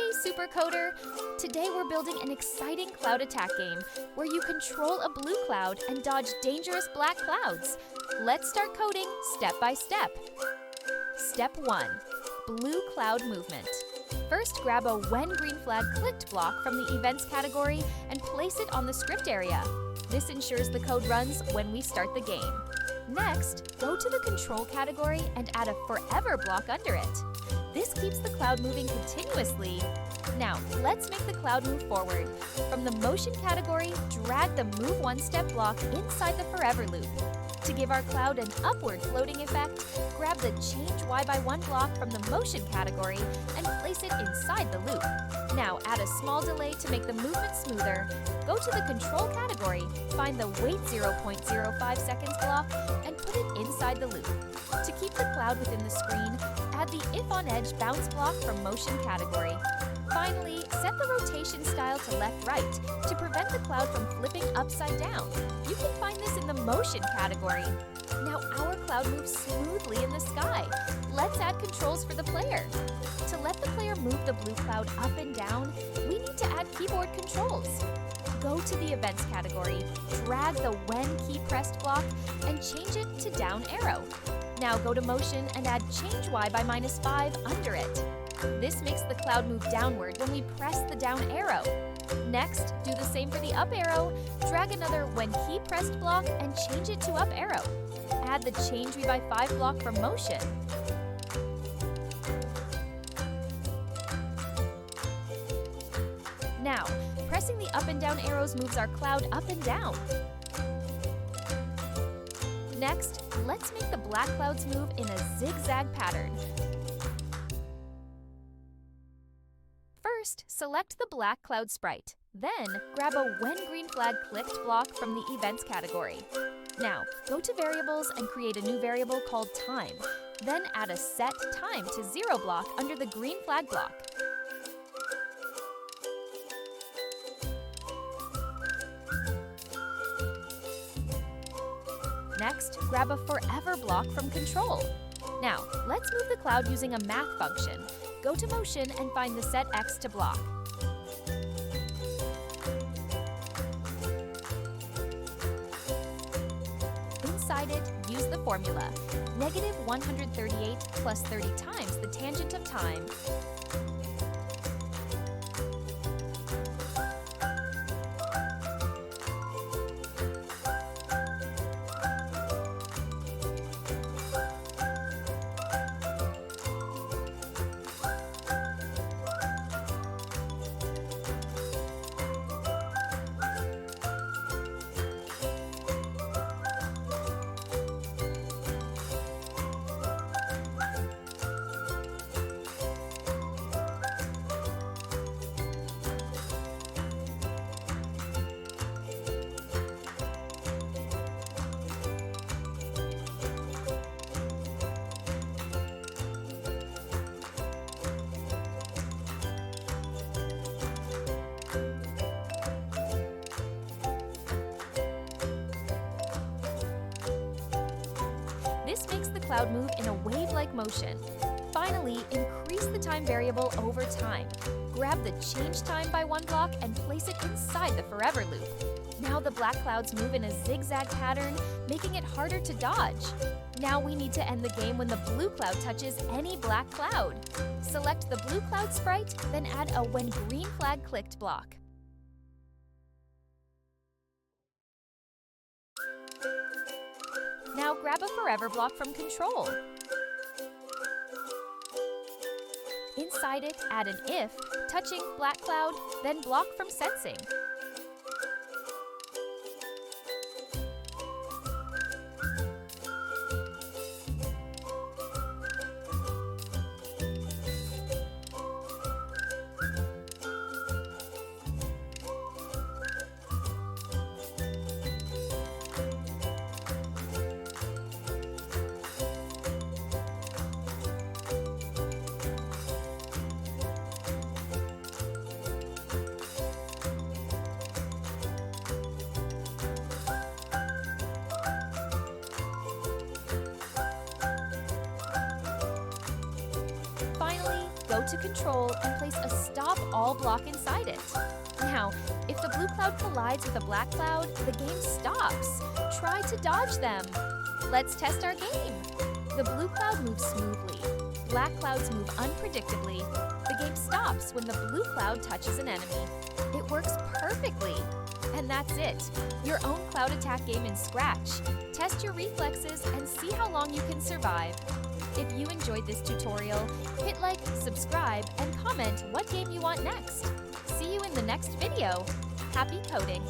Hey Supercoder! Today we're building an exciting cloud attack game where you control a blue cloud and dodge dangerous black clouds. Let's start coding step by step. Step 1. Blue cloud movement. First, grab a When Green Flag Clicked block from the Events category and place it on the script area. This ensures the code runs when we start the game. Next, go to the Control category and add a Forever block under it. This keeps the cloud moving continuously. Now, let's make the cloud move forward. From the Motion category, drag the Move One Step block inside the Forever loop. To give our cloud an upward floating effect, grab the Change Y by 1 block from the Motion category and place it inside the loop. Now, add a small delay to make the movement smoother. Go to the Control category, find the Wait 0.05 seconds block, and put it inside the loop. To keep the cloud within the screen, add the If on Edge bounce block from Motion category. Finally, set the rotation style to left-right to prevent the cloud from flipping upside down. You can find this in the Motion category. Now our cloud moves smoothly in the sky. Let's add controls for the player. To let the player move the blue cloud up and down, we need to add keyboard controls. Go to the Events category, drag the When key pressed block, and change it to down arrow. Now go to Motion and add Change Y by -5 under it. This makes the cloud move downward when we press the down arrow. Next, do the same for the up arrow. Drag another When key pressed block and change it to up arrow. Add the Change Y by 5 block from Motion. Now, pressing the up and down arrows moves our cloud up and down. Next, let's make the black clouds move in a zigzag pattern. First, select the black cloud sprite. Then, grab a When Green Flag Clicked block from the Events category. Now, go to Variables and create a new variable called Time. Then add a Set Time to 0 block under the green flag block. Next, grab a Forever block from Control. Now, let's move the cloud using a math function. Go to Motion and find the Set X to block. Inside it, use the formula. -138 plus 30 times the tangent of time. This makes the cloud move in a wave-like motion. Finally, increase the time variable over time. Grab the Change Time by 1 block and place it inside the Forever loop. Now the black clouds move in a zigzag pattern, making it harder to dodge. Now we need to end the game when the blue cloud touches any black cloud. Select the blue cloud sprite, then add a When Green Flag Clicked block. Now grab a Forever block from Control. Inside it, add an If, touching black cloud, then block from Sensing. cloud to control and place a stop all block inside it. Now, if the blue cloud collides with a black cloud, the game stops. Try to dodge them. Let's test our game. The blue cloud moves smoothly. Black clouds move unpredictably. The game stops when the blue cloud touches an enemy. It works perfectly. And that's it. Your own cloud attack game in Scratch. Test your reflexes and see how long you can survive. If you enjoyed this tutorial, hit like, subscribe, and comment what game you want next. See you in the next video. Happy coding!